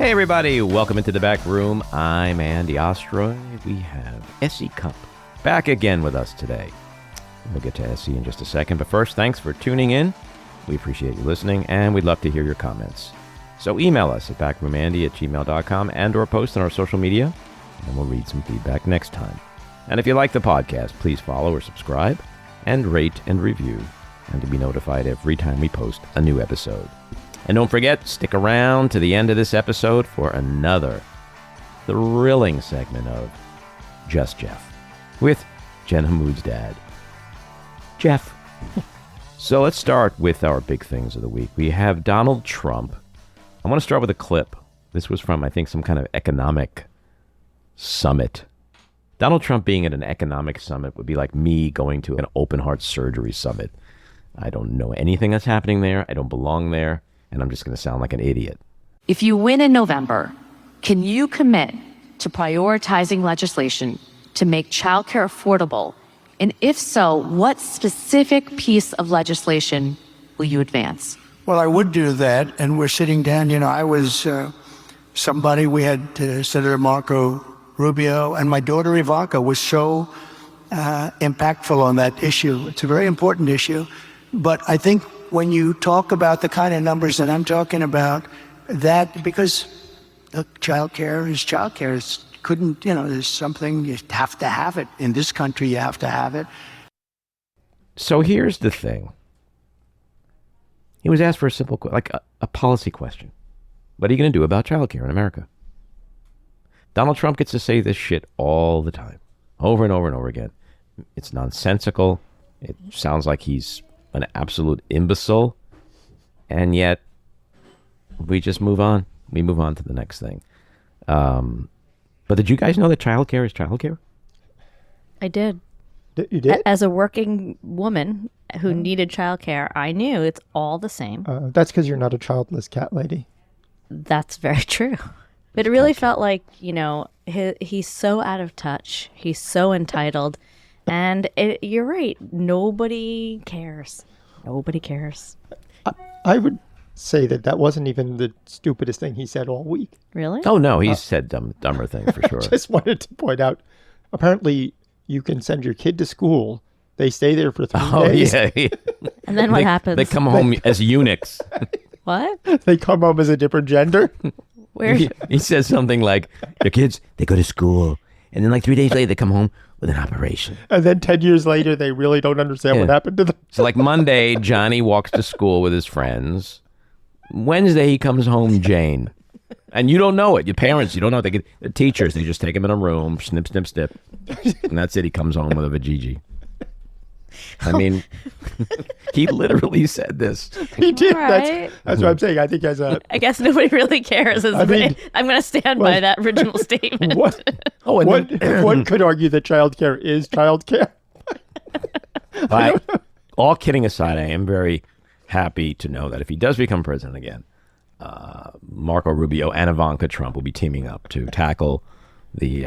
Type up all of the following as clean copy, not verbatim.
Hey everybody, welcome into the back room. I'm Andy Ostroy. We have Essie Cupp back again with us today. We'll get to Essie in just a second, but first, thanks for tuning in. We appreciate you listening, and we'd love to hear your comments. So email us at backroomandy@gmail.com and or post on our social media, and we'll read some feedback next time. And if you like the podcast, please follow or subscribe, and rate and review, and to be notified every time we post a new episode. And don't forget, stick around to the end of this episode for another thrilling segment of Just Jeff with Jen Hammoud's dad, Jeff. So let's start with our big things of the week. We have Donald Trump. I want to start with a clip. This was from, I think, some kind of economic summit. Donald Trump being at an economic summit would be like me going to an open heart surgery summit. I don't know anything that's happening there. I don't belong there. And I'm just going to sound like an idiot. If you win in November, can you commit to prioritizing legislation to make childcare affordable? And if so, what specific piece of legislation will you advance? Well, I would do that, and we're sitting down. You know, I was we had Senator Marco Rubio, and my daughter Ivanka was so impactful on that issue. It's a very important issue, but I think when you talk about the kind of numbers that I'm talking about, that because childcare is childcare, there's something, you have to have it. In this country, you have to have it. So here's the thing. He was asked for a simple, a policy question. What are you going to do about childcare in America? Donald Trump gets to say this shit all the time, over and over and over again. It's nonsensical. It sounds like he's an absolute imbecile, and yet we just move on. We move on to the next thing. But did you guys know that childcare is childcare? I did. You did? As a working woman who needed childcare, I knew it's all the same. That's because you're not a childless cat lady. That's very true. But it really felt like, he's so out of touch. He's so entitled. And you're right. Nobody cares. Nobody cares. I would say that wasn't even the stupidest thing he said all week. Really? Oh, no. He's said dumber things for sure. I just wanted to point out, apparently you can send your kid to school. They stay there for 3 days. Oh, yeah. And then what happens? They come home as eunuchs. What? They come home as a different gender. Where? He says something like, your kids, they go to school. And then 3 days later, they come home with an operation. And then 10 years later, they really don't understand what happened to them. So Monday, Johnny walks to school with his friends. Wednesday, he comes home, Jane. And you don't know it. Your parents, you don't know. The teachers, they just take him in a room, snip, snip, snip. And that's it. He comes home with a vajiji. I mean, he literally said this. He did. Right. That's what I'm saying. I think I guess nobody really cares. I'm going to stand by that original statement. One could argue that childcare is childcare. All kidding aside, I am very happy to know that if he does become president again, Marco Rubio and Ivanka Trump will be teaming up to tackle the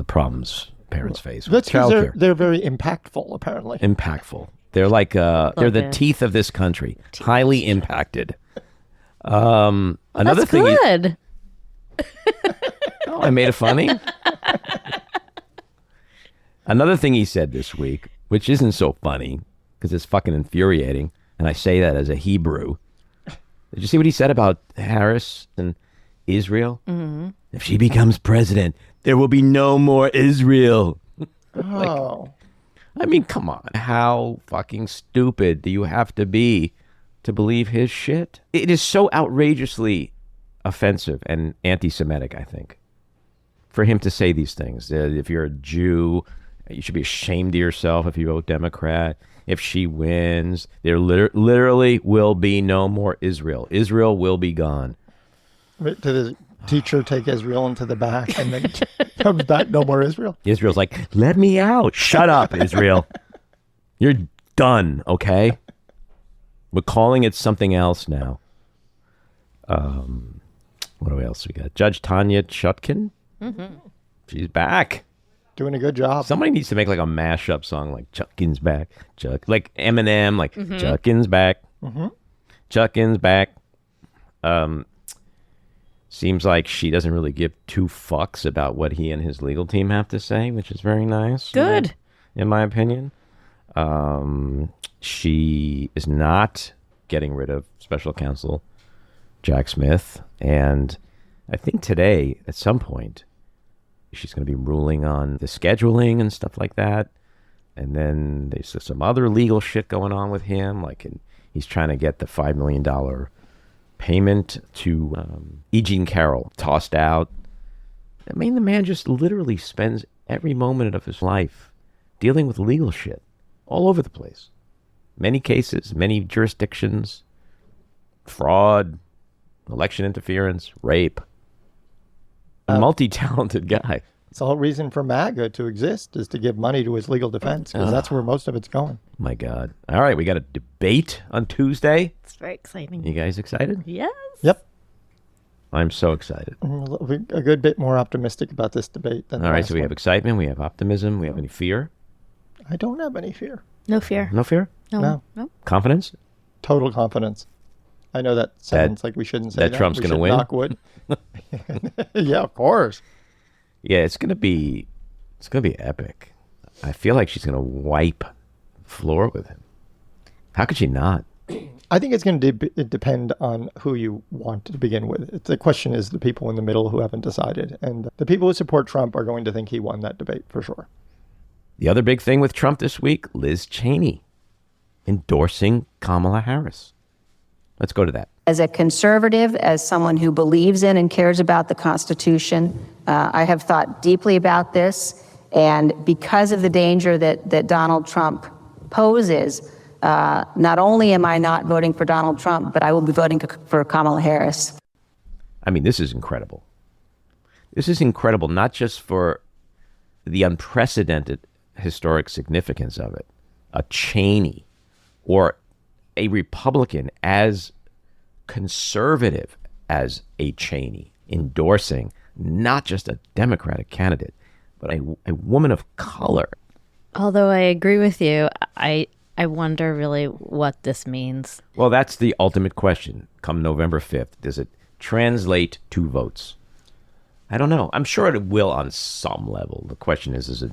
problems parents face with childcare. They're very impactful, apparently. Impactful. They're they're the teeth of this country. Highly impacted. Another That's thing. good. I made it funny. Another thing he said this week, which isn't so funny because it's fucking infuriating, and I say that as a Hebrew. Did you see what he said about Harris and Israel? Mm-hmm. If she becomes president, there will be no more Israel. Oh. I mean, come on. How fucking stupid do you have to be to believe his shit? It is so outrageously offensive and anti-Semitic, I think, for him to say these things. If you're a Jew, you should be ashamed of yourself if you vote Democrat. If she wins, there literally will be no more Israel. Israel will be gone. Did the teacher take Israel into the back and then comes back, no more Israel? Israel's like, let me out. Shut up, Israel. You're done, okay? We're calling it something else now. What else we got? Judge Tanya Chutkin? Mm-hmm. She's back. Doing a good job. Somebody needs to make like a mashup song like Chutkin's back. Like Eminem, like Chutkin's back. Mm-hmm. Chutkin's back. Seems like she doesn't really give two fucks about what he and his legal team have to say, which is very nice. Good. In my opinion. She is not getting rid of special counsel Jack Smith. And I think today, at some point, she's going to be ruling on the scheduling and stuff like that. And then there's some other legal shit going on with him. He's trying to get the $5 million payment to E. Jean Carroll tossed out. I mean, the man just literally spends every moment of his life dealing with legal shit all over the place. Many cases, many jurisdictions, fraud, election interference, rape. A multi-talented guy. It's the whole reason for MAGA to exist is to give money to his legal defense, because that's where most of it's going. My God. All right, we got a debate on Tuesday. It's very exciting. You guys excited? Yes. Yep. I'm so excited. We're a good bit more optimistic about this debate than All right, so we have excitement, we have optimism, we have any fear? I don't have any fear. No fear. No fear? No. Confidence? Total confidence. I know that sounds like we shouldn't say that. That Trump's going to win? Knock wood. Yeah, of course. Yeah, it's gonna be epic. I feel like she's gonna wipe the floor with him. How could she not? I think it's going to depend on who you want to begin with. The question is the people in the middle who haven't decided. And the people who support Trump are going to think he won that debate for sure. The other big thing with Trump this week, Liz Cheney endorsing Kamala Harris. Let's go to that. As a conservative, as someone who believes in and cares about the Constitution, I have thought deeply about this. And because of the danger that Donald Trump poses, not only am I not voting for Donald Trump, but I will be voting for Kamala Harris. I mean, this is incredible. This is incredible, not just for the unprecedented historic significance of it. A Cheney or a Republican as conservative as a Cheney endorsing not just a Democratic candidate, but a woman of color. Although I agree with you, I wonder really what this means. Well, that's the ultimate question. Come November 5th, does it translate to votes? I don't know. I'm sure it will on some level. The question is it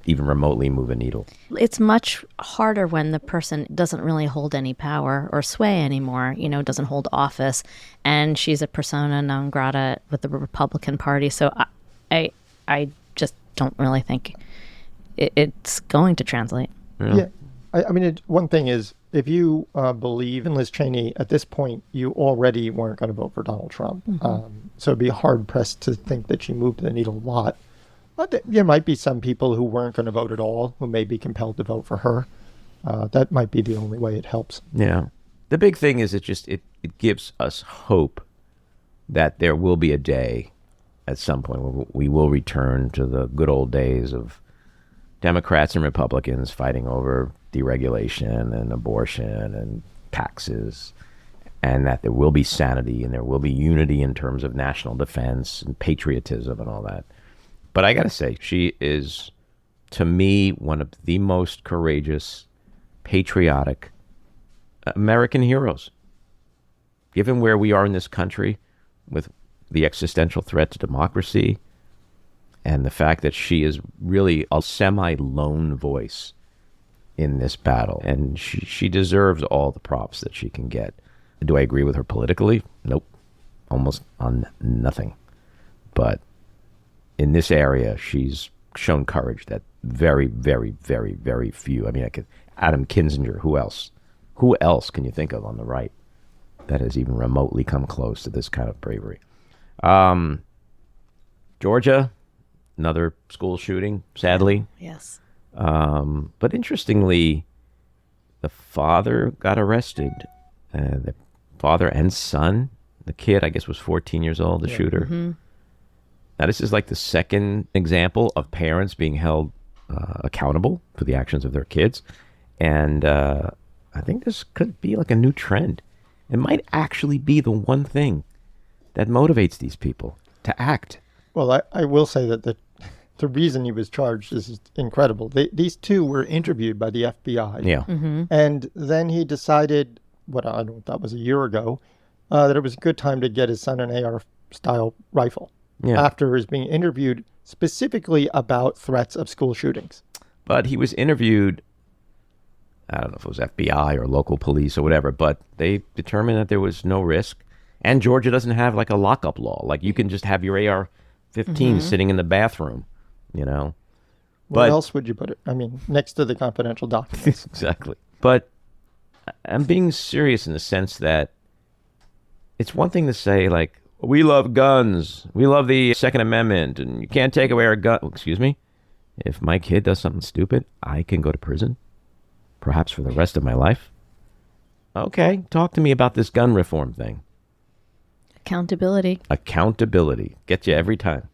even remotely move a needle? It's much harder when the person doesn't really hold any power or sway anymore, doesn't hold office, and she's a persona non grata with the Republican Party. So I just don't really think it's going to translate. Yeah. I mean, one thing is, if you believe in Liz Cheney, at this point, you already weren't going to vote for Donald Trump. Mm-hmm. So it'd be hard-pressed to think that she moved the needle a lot. But there might be some people who weren't going to vote at all who may be compelled to vote for her. That might be the only way it helps. Yeah. The big thing is it gives us hope that there will be a day at some point where we will return to the good old days of Democrats and Republicans fighting over deregulation and abortion and taxes, and that there will be sanity and there will be unity in terms of national defense and patriotism and all that. But I got to say, she is, to me, one of the most courageous, patriotic American heroes. Given where we are in this country with the existential threat to democracy and the fact that she is really a semi-lone voice in this battle, and she deserves all the props that she can get. Do I agree with her politically? Nope. Almost on nothing. But in this area, she's shown courage that very, very, very, very few. I mean, Adam Kinzinger, who else? Who else can you think of on the right that has even remotely come close to this kind of bravery? Georgia, another school shooting, sadly. Yes. But interestingly, the father got arrested. The father and son. The kid, I guess, was 14 years old, the shooter. Mm-hmm. Now, this is like the second example of parents being held accountable for the actions of their kids. And I think this could be like a new trend. It might actually be the one thing that motivates these people to act. Well, I will say that the reason he was charged is incredible. These two were interviewed by the FBI. Yeah. Mm-hmm. And then he decided, what I don't know, that was a year ago, that it was a good time to get his son an style rifle Yeah. after his being interviewed specifically about threats of school shootings. But he was interviewed, I don't know if it was FBI or local police or whatever, but they determined that there was no risk. And Georgia doesn't have like a lockup law. Like you can just have your AR-15 sitting in the bathroom, you know. Where else would you put it? I mean, next to the confidential documents. Exactly. But I'm being serious in the sense that it's one thing to say, like, we love guns. We love the Second Amendment, and you can't take away our gun. Excuse me? If my kid does something stupid, I can go to prison, perhaps for the rest of my life. Okay, talk to me about this gun reform thing. Accountability. Accountability. Get you every time.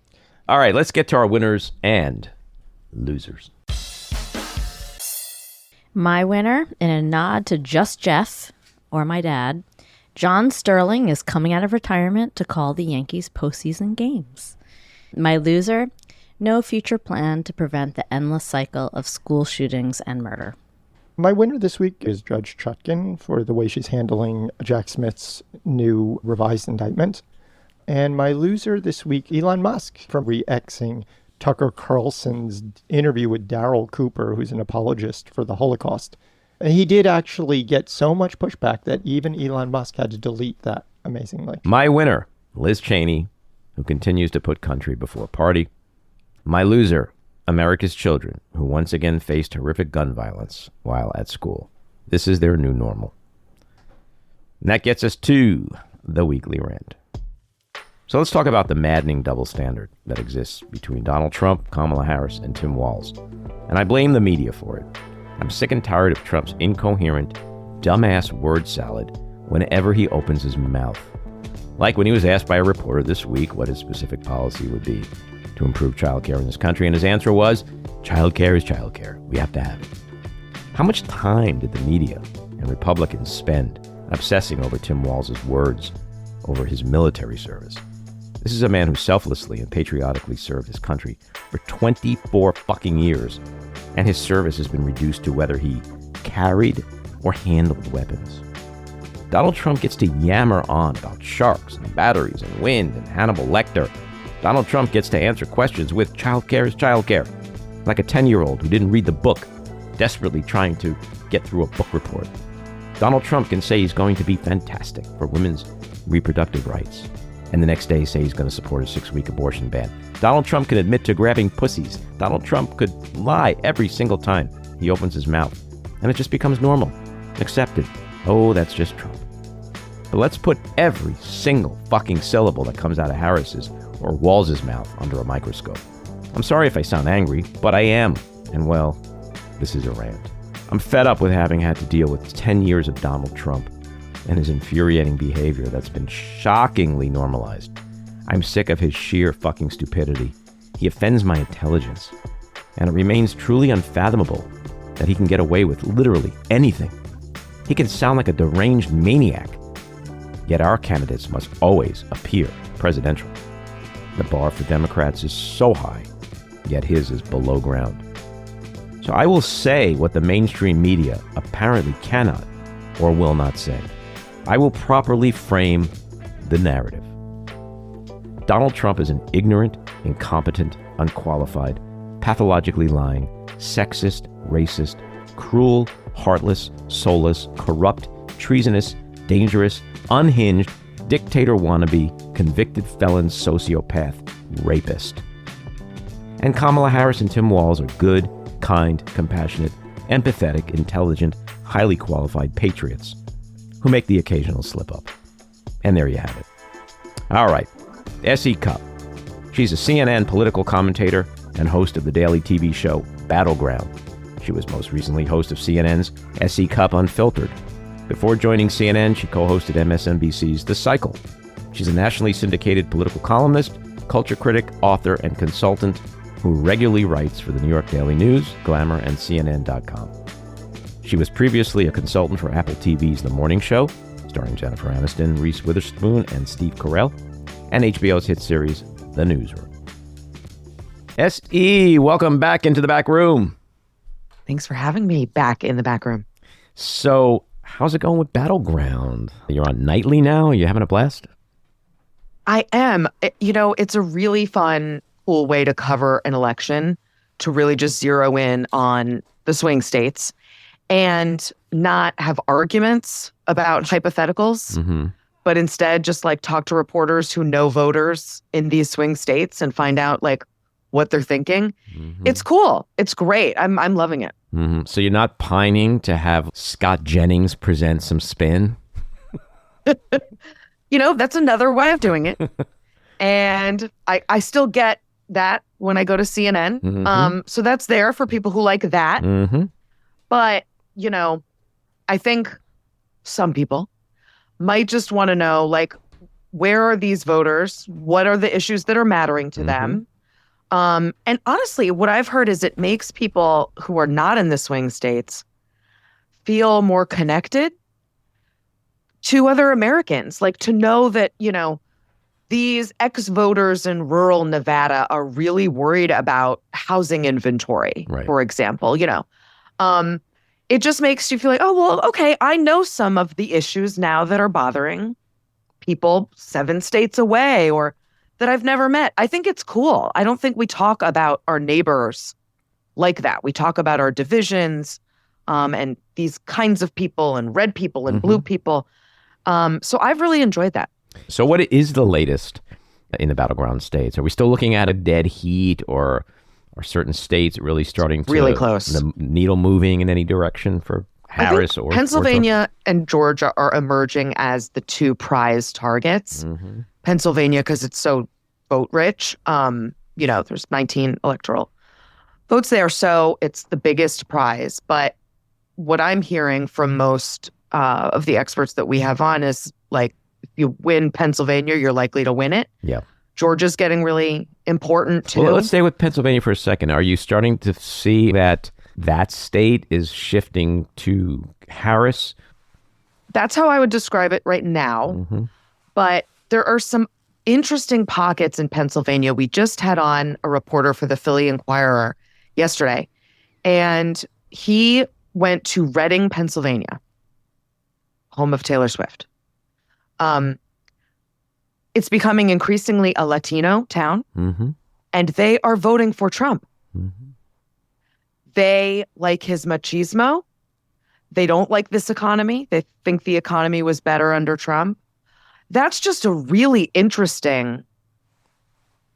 All right, let's get to our winners and losers. My winner, in a nod to Just Jeff, or my dad, John Sterling is coming out of retirement to call the Yankees postseason games. My loser, no future plan to prevent the endless cycle of school shootings and murder. My winner this week is Judge Chutkan for the way she's handling Jack Smith's new revised indictment. And my loser this week, Elon Musk, for re-exing Tucker Carlson's interview with Darryl Cooper, who's an apologist for the Holocaust. And he did actually get so much pushback that even Elon Musk had to delete that, amazingly. My winner, Liz Cheney, who continues to put country before party. My loser, America's children, who once again faced horrific gun violence while at school. This is their new normal. And that gets us to the weekly rant. So let's talk about the maddening double standard that exists between Donald Trump, Kamala Harris, and Tim Walz. And I blame the media for it. I'm sick and tired of Trump's incoherent, dumbass word salad whenever he opens his mouth. Like when he was asked by a reporter this week what his specific policy would be to improve childcare in this country, and his answer was, childcare is childcare. We have to have it. How much time did the media and Republicans spend obsessing over Tim Walz's words over his military service? This is a man who selflessly and patriotically served his country for 24 fucking years, and his service has been reduced to whether he carried or handled weapons. Donald Trump gets to yammer on about sharks and batteries and wind and Hannibal Lecter. Donald Trump gets to answer questions with childcare is childcare, like a 10-year-old who didn't read the book, desperately trying to get through a book report. Donald Trump can say he's going to be fantastic for women's reproductive rights, and the next day say he's going to support a 6-week abortion ban. Donald Trump can admit to grabbing pussies. Donald Trump could lie every single time he opens his mouth, and it just becomes normal, accepted. Oh, that's just Trump. But let's put every single fucking syllable that comes out of Harris's or Walz's mouth under a microscope. I'm sorry if I sound angry, but I am. And well, this is a rant. I'm fed up with having had to deal with 10 years of Donald Trump and his infuriating behavior that's been shockingly normalized. I'm sick of his sheer fucking stupidity. He offends my intelligence. And it remains truly unfathomable that he can get away with literally anything. He can sound like a deranged maniac. Yet our candidates must always appear presidential. The bar for Democrats is so high, yet his is below ground. So I will say what the mainstream media apparently cannot or will not say. I will properly frame the narrative. Donald Trump is an ignorant, incompetent, unqualified, pathologically lying, sexist, racist, cruel, heartless, soulless, corrupt, treasonous, dangerous, unhinged, dictator wannabe, convicted felon, sociopath, rapist. And Kamala Harris and Tim Walz are good, kind, compassionate, empathetic, intelligent, highly qualified patriots who make the occasional slip up. And there you have it. All right, S.E. Cupp. She's a CNN political commentator and host of the daily TV show Battleground. She was most recently host of CNN's S.E. Cupp Unfiltered. Before joining CNN, she co-hosted MSNBC's The Cycle. She's a nationally syndicated political columnist, culture critic, author, and consultant who regularly writes for the New York Daily News, Glamour, and CNN.com. She was previously a consultant for Apple TV's The Morning Show, starring Jennifer Aniston, Reese Witherspoon, and Steve Carell, and HBO's hit series, The Newsroom. S.E., welcome back into the back room. Thanks for having me back in the back room. So, how's it going with Battleground? You're on nightly now? Are you having a blast? I am. It's a really fun, cool way to cover an election, to really just zero in on the swing states and not have arguments about hypotheticals, but instead just like talk to reporters who know voters in these swing states and find out like what they're thinking. It's cool. It's great. I'm loving it. So you're not pining to have Scott Jennings present some spin? That's another way of doing it. And I still get that when I go to CNN. So that's there for people who like that. But, I think some people might just want to know, like, where are these voters? What are the issues that are mattering to them? And honestly, what I've heard is it makes people who are not in the swing states feel more connected to other Americans, like to know that, these ex-voters in rural Nevada are really worried about housing inventory, for example, it just makes you feel like, oh, well, okay, I know some of the issues now that are bothering people 7 states away or that I've never met. I think it's cool. I don't think we talk about our neighbors like that. We talk about our divisions and these kinds of people and red people and blue people. So I've really enjoyed that. So what is the latest in the battleground states? Are we still looking at a dead heat, or are certain states really starting to really close, the needle moving in any direction for Harris or Pennsylvania and Georgia are emerging as the 2 prize targets. Pennsylvania, because it's so vote rich, there's 19 electoral votes there, so it's the biggest prize. But what I'm hearing from most of the experts that we have on is like, if you win Pennsylvania, you're likely to win it. Yeah. Georgia's getting really important too. Well, let's stay with Pennsylvania for a second. Are you starting to see that state is shifting to Harris? That's how I would describe it right now. But there are some interesting pockets in Pennsylvania. We just had on a reporter for the Philly Inquirer yesterday, and he went to Reading, Pennsylvania, home of Taylor Swift. It's becoming increasingly a Latino town, and they are voting for Trump. They like his machismo. They don't like this economy. They think the economy was better under Trump. That's just a really interesting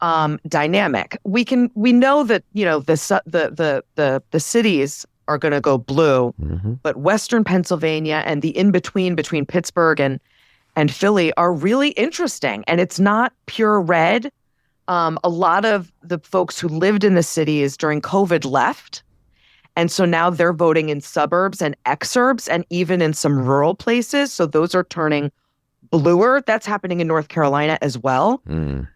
dynamic. We know that the cities are going to go blue, but Western Pennsylvania and the in between Pittsburgh and Philly are really interesting. And it's not pure red. A lot of the folks who lived in the cities during COVID left. And so now they're voting in suburbs and exurbs and even in some rural places. So those are turning bluer. That's happening in North Carolina as well.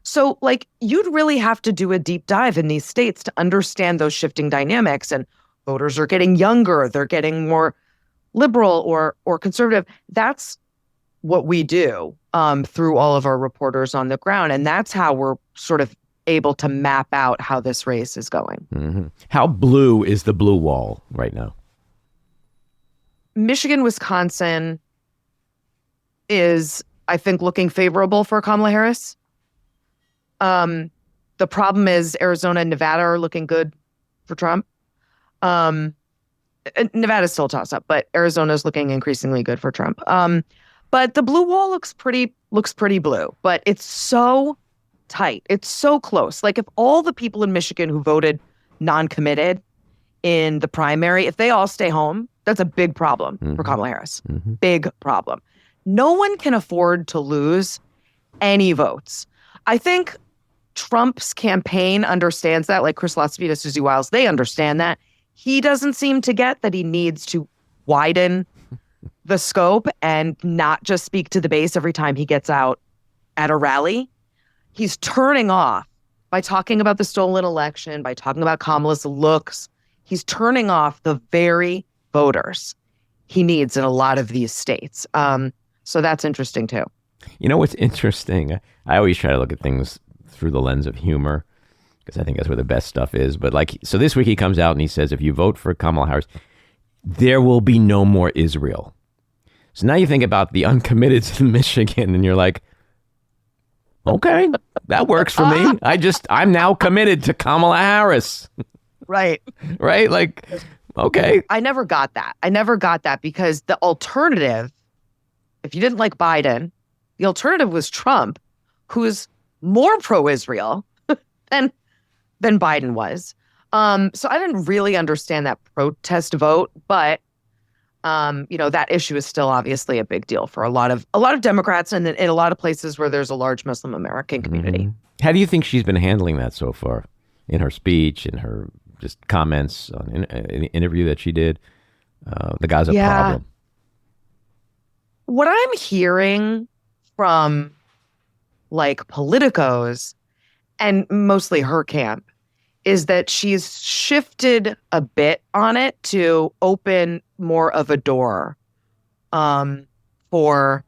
So like you'd really have to do a deep dive in these states to understand those shifting dynamics. And voters are getting younger. They're getting more liberal or conservative. That's what we do through all of our reporters on the ground. And that's how we're sort of able to map out how this race is going. How blue is the blue wall right now? Michigan, Wisconsin is, I think, looking favorable for Kamala Harris. The problem is Arizona and Nevada are looking good for Trump. Nevada's still a toss-up, but Arizona's looking increasingly good for Trump. But the blue wall looks pretty blue, but it's so tight. It's so close. Like if all the people in Michigan who voted non-committed in the primary, if they all stay home, that's a big problem for Kamala Harris. Big problem. No one can afford to lose any votes. I think Trump's campaign understands that, like Chris Latsvita, Susie Wiles, they understand that. He doesn't seem to get that he needs to widen the scope and not just speak to the base every time he gets out at a rally. He's turning off by talking about the stolen election, by talking about Kamala's looks. He's turning off the very voters he needs in a lot of these states. So that's interesting too. You know what's interesting? I always try to look at things through the lens of humor because I think that's where the best stuff is. But like, so this week he comes out and he says, if you vote for Kamala Harris, there will be no more Israel. So now you think about the uncommitteds in Michigan and you're like, Okay, that works for me. I'm now committed to Kamala Harris. Right. Right? Like, okay. I never got that because the alternative, if you didn't like Biden, the alternative was Trump, who's more pro-Israel than Biden was. So I didn't really understand that protest vote, but that issue is still obviously a big deal for a lot of Democrats and in a lot of places where there's a large Muslim American community. Mm-hmm. How do you think she's been handling that so far in her speech, in her just comments on an interview that she did? The Gaza problem. What I'm hearing from like politicos and mostly her camp is that she's shifted a bit on it to open more of a door for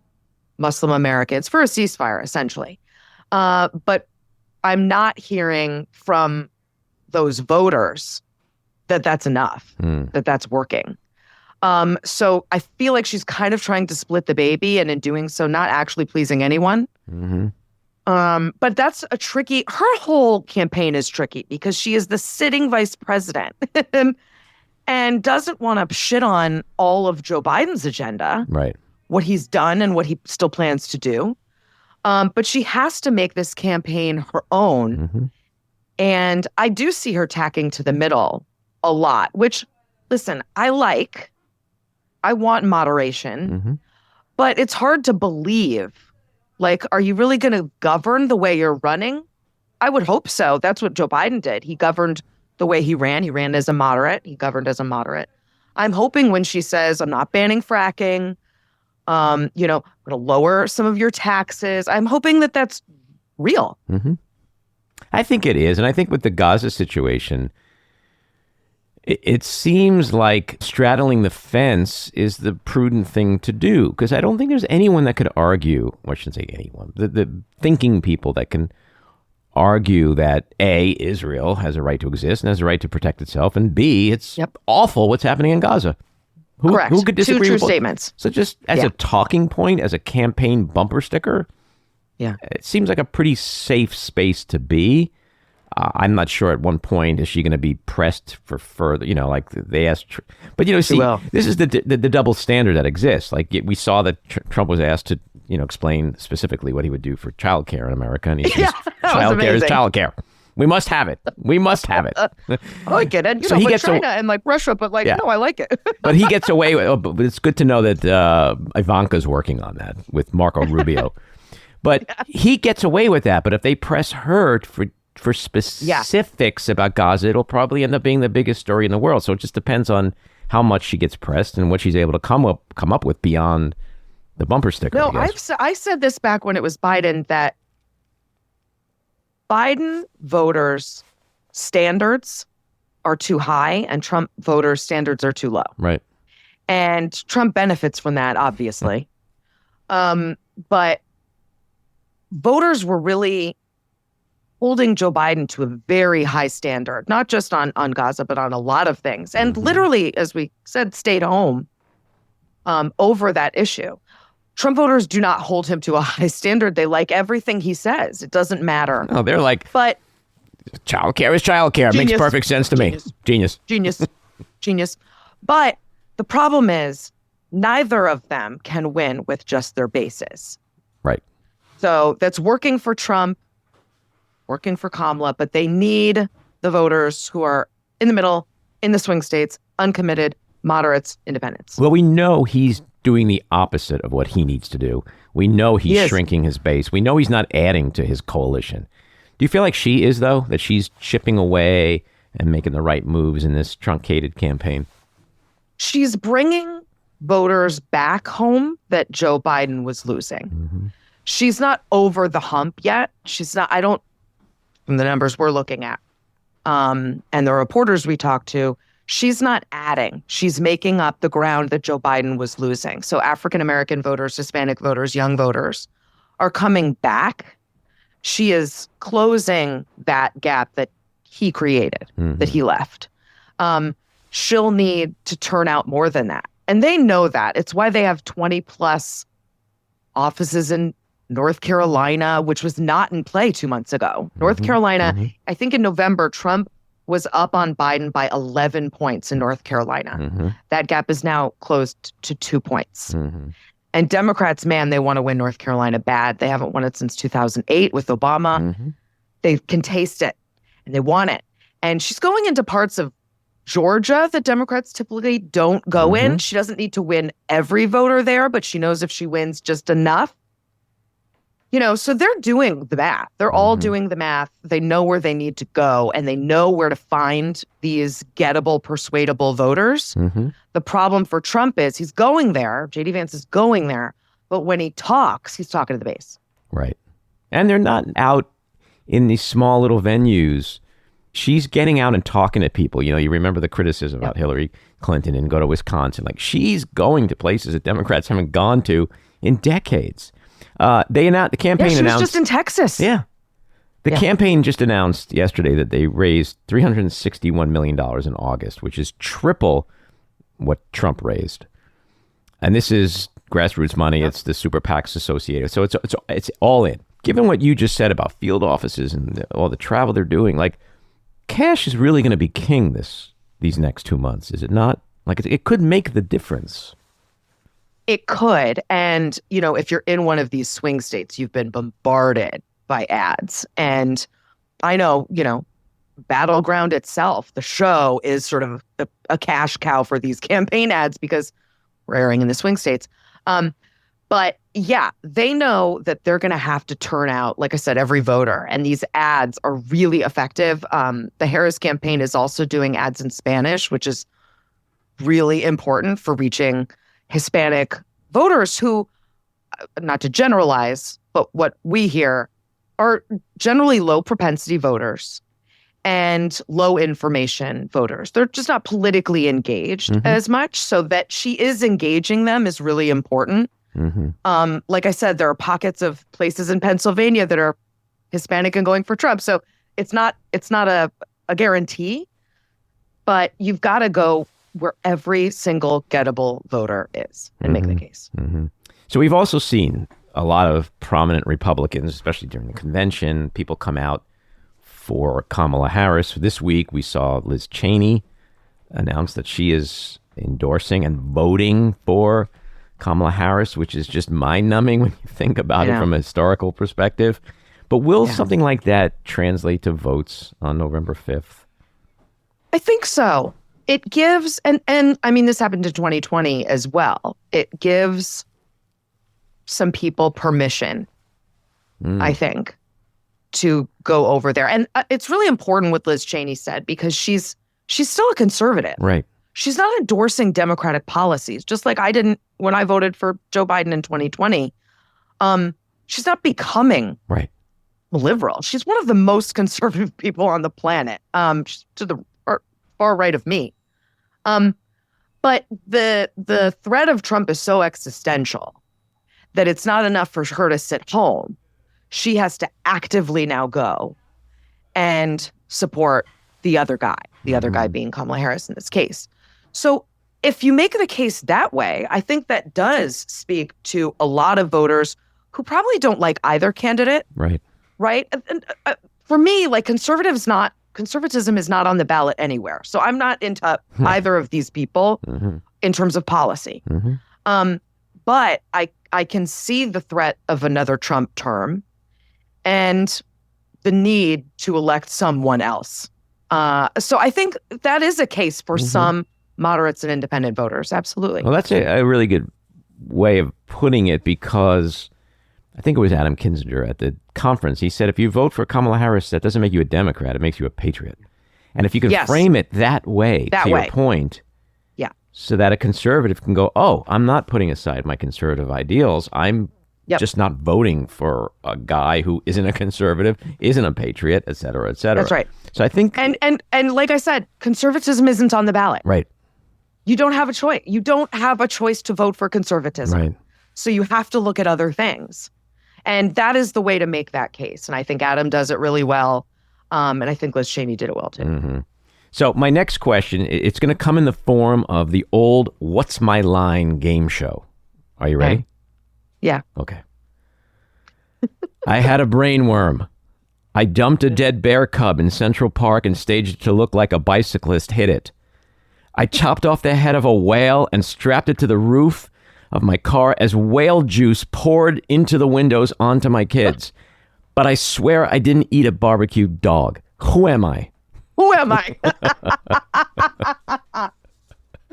Muslim Americans, for a ceasefire, essentially. But I'm not hearing from those voters that that's enough, that that's working. So I feel like she's kind of trying to split the baby, and in doing so, not actually pleasing anyone. Mm-hmm. But that's her whole campaign is tricky because she is the sitting vice president and doesn't want to shit on all of Joe Biden's agenda, right? What he's done and what he still plans to do. But she has to make this campaign her own. Mm-hmm. And I do see her tacking to the middle a lot, which, listen, I want moderation, but it's hard to believe. Like, are you really going to govern the way you're running? I would hope so. That's what Joe Biden did. He governed the way he ran. He ran as a moderate. He governed as a moderate. I'm hoping when she says, I'm not banning fracking, I'm going to lower some of your taxes, I'm hoping that that's real. Mm-hmm. I think it is. And I think with the Gaza situation, it seems like straddling the fence is the prudent thing to do, because I don't think there's anyone that could argue, or I shouldn't say anyone, the thinking people that can argue that A, Israel has a right to exist and has a right to protect itself, and B, it's awful what's happening in Gaza. Correct. Who could disagree? Two with true statements. So just as a talking point, as a campaign bumper sticker, it seems like a pretty safe space to be. I'm not sure at one point is she going to be pressed for further, like they asked. But, see, this is the double standard that exists. Like we saw that Trump was asked to, explain specifically what he would do for childcare in America. And he says, childcare is childcare. We must have it. We must have it. I like it. And, he gets China and like Russia, but no, I like it. But he gets away with, but it's good to know that Ivanka's working on that with Marco Rubio. But he gets away with that. But if they press her for specifics about Gaza, it'll probably end up being the biggest story in the world. So it just depends on how much she gets pressed and what she's able to come up with beyond the bumper sticker. No, I said this back when it was Biden, that Biden voters' standards are too high and Trump voters' standards are too low. Right. And Trump benefits from that, obviously. But voters were really holding Joe Biden to a very high standard, not just on Gaza, but on a lot of things. And literally, as we said, stayed home over that issue. Trump voters do not hold him to a high standard. They like everything he says. It doesn't matter. Oh, they're like, but childcare is childcare. It makes perfect sense to me. Genius. But the problem is neither of them can win with just their bases. Right. So that's working for Trump, working for Kamala, but they need the voters who are in the middle, in the swing states, uncommitted, moderates, independents. Well, we know he's doing the opposite of what he needs to do. We know he's shrinking his base. We know he's not adding to his coalition. Do you feel like she is, though, that she's chipping away and making the right moves in this truncated campaign? She's bringing voters back home that Joe Biden was losing. Mm-hmm. She's not over the hump yet. She's not, from the numbers we're looking at, and the reporters we talked to, she's not adding. She's making up the ground that Joe Biden was losing. So African-American voters, Hispanic voters, young voters are coming back. She is closing that gap that he created, that he left. She'll need to turn out more than that. And they know that. It's why they have 20 plus offices in North Carolina, which was not in play 2 months ago. North Carolina, I think in November, Trump was up on Biden by 11 points in North Carolina. That gap is now closed to 2 points. And Democrats, man, they want to win North Carolina bad. They haven't won it since 2008 with Obama. They can taste it and they want it. And she's going into parts of Georgia that Democrats typically don't go in. She doesn't need to win every voter there, but she knows if she wins just enough. You know, so they're doing the math. They're all doing the math. They know where they need to go, and they know where to find these gettable, persuadable voters. The problem for Trump is he's going there. J.D. Vance is going there. But when he talks, he's talking to the base. Right. And they're not out in these small little venues. She's getting out and talking to people. You know, you remember the criticism about Hillary Clinton and go to Wisconsin. Like, she's going to places that Democrats haven't gone to in decades. They announced the campaign. She was announced just in Texas. The campaign just announced yesterday that they raised $361 million in August, which is triple what Trump raised. And this is grassroots money. It's the super PACs associated. So it's all in. Given what you just said about field offices and all the travel they're doing, like, cash is really going to be king these next 2 months, is it not? Like, it could make the difference. It could. And, you know, if you're in one of these swing states, you've been bombarded by ads. And I know, you know, Battleground itself, the show, is sort of a cash cow for these campaign ads because we're airing in the swing states. But yeah, they know that they're going to have to turn out, like I said, every voter. And these ads are really effective. The Harris campaign is also doing ads in Spanish, which is really important for reaching Hispanic voters who, not to generalize, but what we hear are generally low propensity voters and low information voters. They're just not politically engaged as much. So that she is engaging them is really important. Like I said, there are pockets of places in Pennsylvania that are Hispanic and going for Trump. So it's not a guarantee, but you've got to go where every single gettable voter is and make the case. So we've also seen a lot of prominent Republicans, especially during the convention, people come out for Kamala Harris. This week, we saw Liz Cheney announce that she is endorsing and voting for Kamala Harris, which is just mind-numbing when you think about it from a historical perspective. But will something like that translate to votes on November 5th? I think so. It gives, and I mean, this happened in 2020 as well. It gives some people permission, I think, to go over there. And it's really important what Liz Cheney said, because she's still a conservative. Right. She's not endorsing Democratic policies, just like I didn't when I voted for Joe Biden in 2020. She's not becoming liberal. She's one of the most conservative people on the planet, she's to the far right of me. But the threat of Trump is so existential that it's not enough for her to sit home. She has to actively now go and support the other guy being Kamala Harris in this case. So if you make the case that way, I think that does speak to a lot of voters who probably don't like either candidate. Right. And for me, like, conservatism is not on the ballot anywhere. So I'm not into either of these people in terms of policy. But I can see the threat of another Trump term and the need to elect someone else. So I think that is a case for some moderates and independent voters. Absolutely. Well, that's a really good way of putting it, because I think it was Adam Kinzinger at the conference. He said, if you vote for Kamala Harris, that doesn't make you a Democrat. It makes you a patriot. And if you can frame it that way, your point, so that a conservative can go, oh, I'm not putting aside my conservative ideals. I'm just not voting for a guy who isn't a conservative, isn't a patriot, et cetera, et cetera. That's right. So I think... And like I said, conservatism isn't on the ballot. Right. You don't have a choice. You don't have a choice to vote for conservatism. Right. So you have to look at other things. And that is the way to make that case. And I think Adam does it really well. And I think Liz Cheney did it well, too. So my next question, it's going to come in the form of the old What's My Line game show. Are you ready? Yeah. Okay. I had a brainworm. I dumped a dead bear cub in Central Park and staged it to look like a bicyclist hit it. I chopped off the head of a whale and strapped it to the roof of my car as whale juice poured into the windows onto my kids. But I swear I didn't eat a barbecued dog. Who am I? Who am I?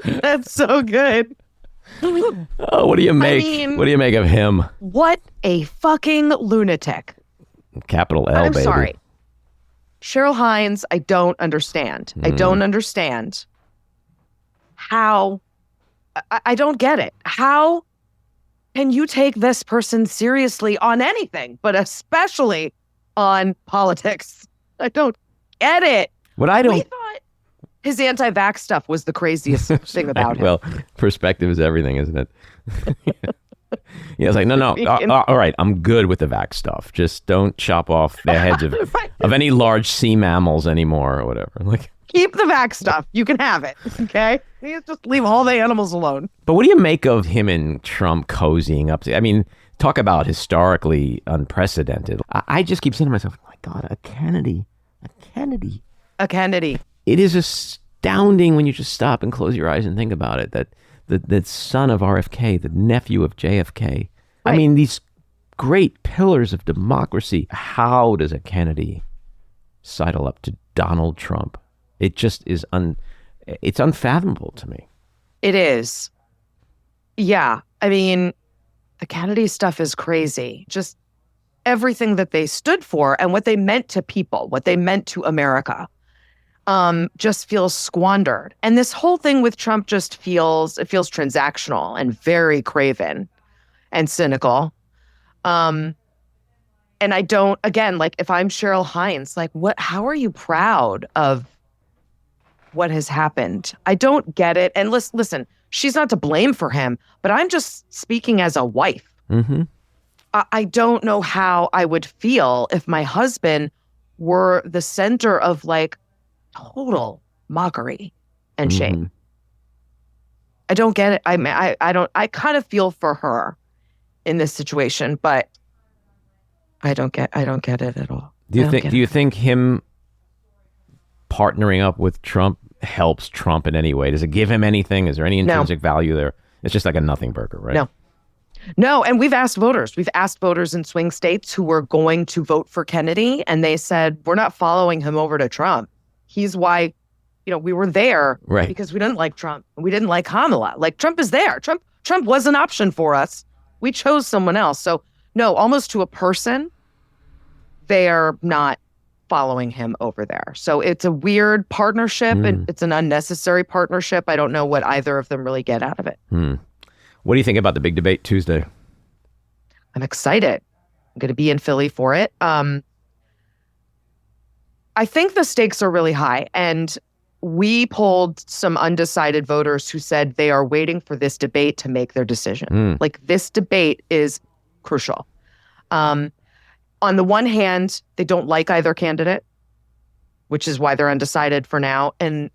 That's so good. Oh, what do you make? What do you make of him? What a fucking lunatic. Capital L, I'm baby. sorry. Cheryl Hines, I don't understand. I don't understand how. I don't get it. How can you take this person seriously on anything, but especially on politics? I don't get it. What I don't. We thought his anti-vax stuff was the craziest thing about him. Well, perspective is everything, isn't it? Yeah, it's like, no. All right, I'm good with the vax stuff. Just don't chop off the heads of any large sea mammals anymore or whatever. Like, keep the vax stuff. You can have it. Okay? You just leave all the animals alone. But what do you make of him and Trump cozying up? I mean, talk about historically unprecedented. I just keep saying to myself, oh my God, a Kennedy. It is astounding when you just stop and close your eyes and think about it, that the son of RFK, the nephew of JFK. Right. I mean, these great pillars of democracy. How does a Kennedy sidle up to Donald Trump? It just is it's unfathomable to me. It is. Yeah. I mean, the Kennedy stuff is crazy. Just everything that they stood for and what they meant to people, what they meant to America, just feels squandered. And this whole thing with Trump just feels transactional and very craven and cynical. And I don't, again, like if I'm Cheryl Hines, like how are you proud of what has happened? I don't get it. And listen, she's not to blame for him, but I'm just speaking as a wife. Mm-hmm. I don't know how I would feel if my husband were the center of like total mockery and shame. I don't get it. I kind of feel for her in this situation, but I don't get it at all. Do you think him partnering up with Trump helps Trump in any way? Does it give him anything? Is there any intrinsic value there? It's just like a nothing burger, right? No, and we've asked voters in swing states who were going to vote for Kennedy, and they said, we're not following him over to Trump. He's why, we were there because we didn't like Trump. We didn't like Kamala. Like, Trump is there. Trump was an option for us. We chose someone else. So, no, almost to a person, they're not following him over there. So it's a weird partnership, and it's an unnecessary partnership. I don't know what either of them really get out of it. What do you think about the big debate Tuesday? I'm excited. I'm going to be in Philly for it. I think the stakes are really high, and we polled some undecided voters who said they are waiting for this debate to make their decision. Like, this debate is crucial. On the one hand, they don't like either candidate, which is why they're undecided for now. And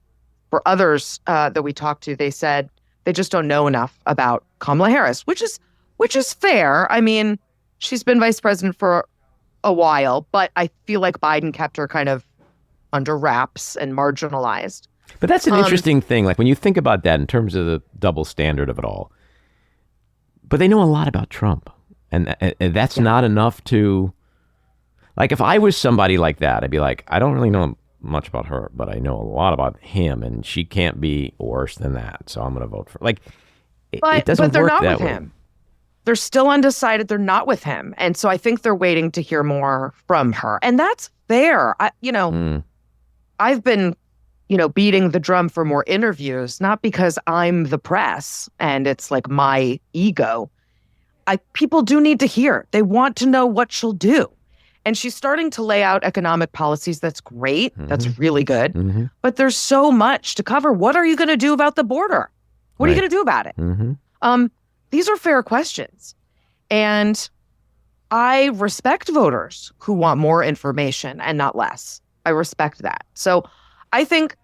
for others that we talked to, they said they just don't know enough about Kamala Harris, which is fair. I mean, she's been vice president for a while, but I feel like Biden kept her kind of under wraps and marginalized. But that's an interesting thing. Like, when you think about that in terms of the double standard of it all, but they know a lot about Trump, and that's not enough to, like, if I was somebody like that, I'd be like, I don't really know much about her, but I know a lot about him, and she can't be worse than that, so I'm going to vote for her. Like, it doesn't but they're work not that with way. him. They're still undecided. They're not with him. And so I think they're waiting to hear more from her. And that's fair. I've been, beating the drum for more interviews, not because I'm the press and it's like my ego. People do need to hear. They want to know what she'll do. And she's starting to lay out economic policies. That's great. That's really good. But there's so much to cover. What are you going to do about the border? What are you going to do about it? These are fair questions. And I respect voters who want more information and not less. I respect that. So I think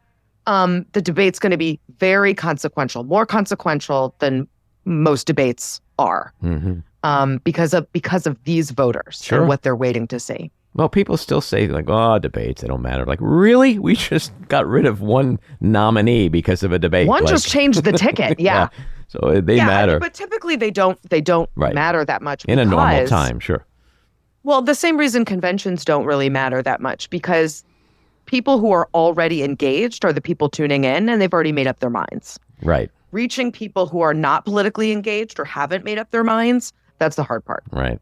the debate's going to be very consequential, more consequential than most debates are because of these voters Sure. and what they're waiting to see. Well, people still say, like, oh, debates, they don't matter. Like, really? We just got rid of one nominee because of a debate. One Like, just changed the ticket. Yeah. So they matter. But typically they don't Right. matter that much. In a normal because- time, sure. Well, the same reason conventions don't really matter that much, because people who are already engaged are the people tuning in, and they've already made up their minds. Right, Reaching people who are not politically engaged or haven't made up their minds, that's the hard part. right.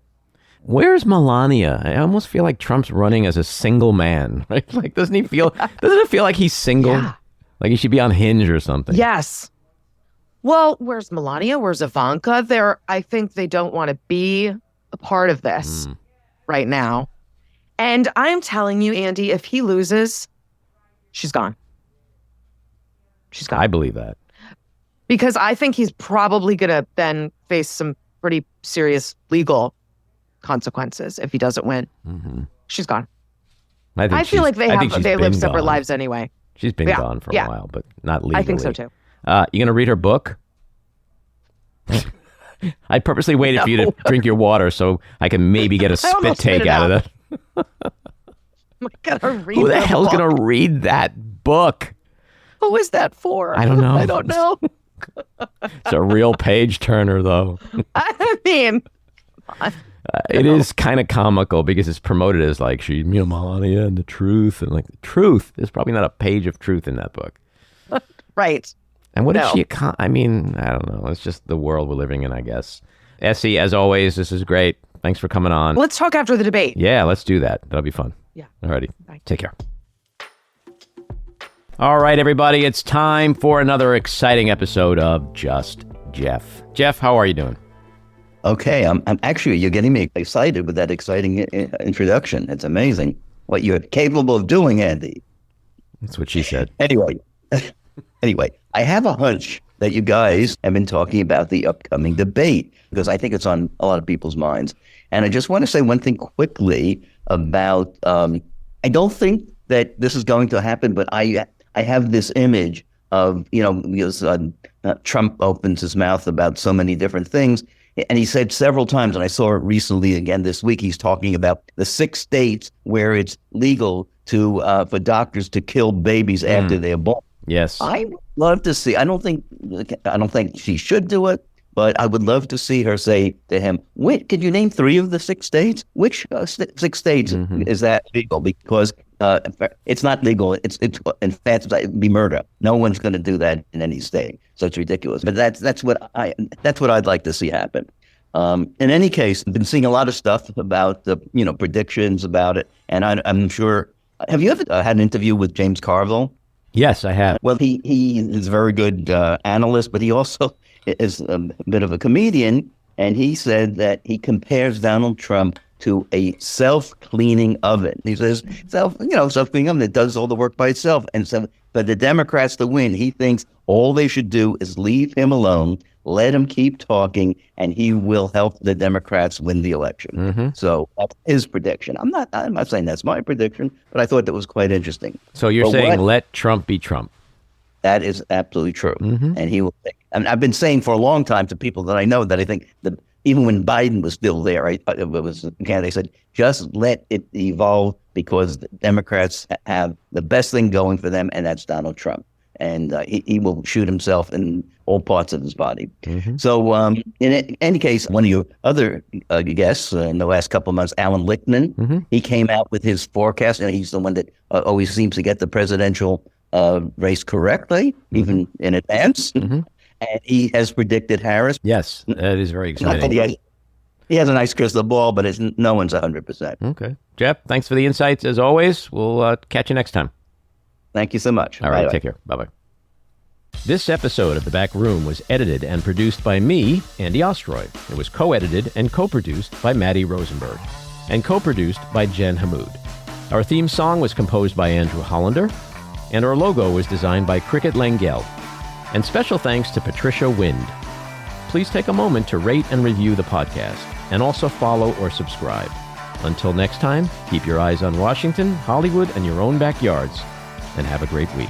Where's Melania? I almost feel like Trump's running as a single man, right? Like, doesn't it feel like he's single? Yeah. Like he should be on Hinge or something. Yes. Well, where's Melania? Where's Ivanka? I think they don't want to be a part of this right now. And I'm telling you, Andy, if he loses, she's gone. She's gone. I believe that. Because I think he's probably going to then face some pretty serious legal consequences if he doesn't win. She's gone. I feel like they live separate lives anyway. She's been gone for a while, but not legally. I think so too. You gonna read her book? I purposely waited for you to drink your water so I can maybe get a spit take out of that. I'm gonna read Who the the hell's book. gonna read that book? Who is that for? I don't know. I don't know. It's a real page turner, though. I mean, come on. It is kind of comical because it's promoted as like she's Melania and the truth, and like the truth. There's probably not a page of truth in that book. Right. And what did No. she? I mean, I don't know. It's just the world we're living in, I guess. Essie, as always, this is great. Thanks for coming on. Let's talk after the debate. Yeah, let's do that. That'll be fun. Yeah. Alrighty. Bye. Take care. All right, everybody. It's time for another exciting episode of Just Jeff. Jeff, how are you doing? Okay, I'm actually, you're getting me excited with that exciting introduction. It's amazing what you're capable of doing, Andy. That's what she said. Anyway, I have a hunch that you guys have been talking about the upcoming debate because I think it's on a lot of people's minds. And I just want to say one thing quickly about, I don't think that this is going to happen, but I have this image of, because Trump opens his mouth about so many different things. And he said several times, and I saw it recently again this week, he's talking about the 6 states where it's legal for doctors to kill babies after they're born. Yes. I would love to see. I don't think she should do it, but I would love to see her say to him, "Wait, could you name 3 of the 6 states? Which 6 states is that legal?" Because it's not legal. It's in fact it'd be murder. No one's going to do that in any state. So it's ridiculous. But that's what I'd like to see happen. In any case, I've been seeing a lot of stuff about the predictions about it, and I'm sure. Have you ever had an interview with James Carville? Yes, I have. Well, he is a very good analyst, but he also is a bit of a comedian. And he said that he compares Donald Trump to a self-cleaning oven. He says, self-cleaning oven that does all the work by itself. And so for the Democrats to win, he thinks all they should do is leave him alone, let him keep talking, and he will help the Democrats win the election. So that's his prediction. I'm not saying that's my prediction, but I thought that was quite interesting. So you're saying let Trump be Trump. That is absolutely true. And he will think. And I've been saying for a long time to people that I know that I think that even when Biden was still there, they said, just let it evolve because the Democrats have the best thing going for them, and that's Donald Trump. And he will shoot himself in all parts of his body. So in any case, one of your other guests in the last couple of months, Alan Lichtman, he came out with his forecast, and he's the one that always seems to get the presidential race correctly, even in advance. And he has predicted Harris. Yes, that is very exciting. He has a nice crystal ball, but no one's 100%. Okay. Jeff, thanks for the insights as always. We'll catch you next time. Thank you so much. All right, Bye-bye. take care. Bye-bye. This episode of The Back Room was edited and produced by me, Andy Ostroy. It was co-edited and co-produced by Maddie Rosenberg and co-produced by Jen Hammoud. Our theme song was composed by Andrew Hollander, and our logo was designed by Cricket Langell. And special thanks to Patricia Wind. Please take a moment to rate and review the podcast, and also follow or subscribe. Until next time, keep your eyes on Washington, Hollywood, and your own backyards, and have a great week.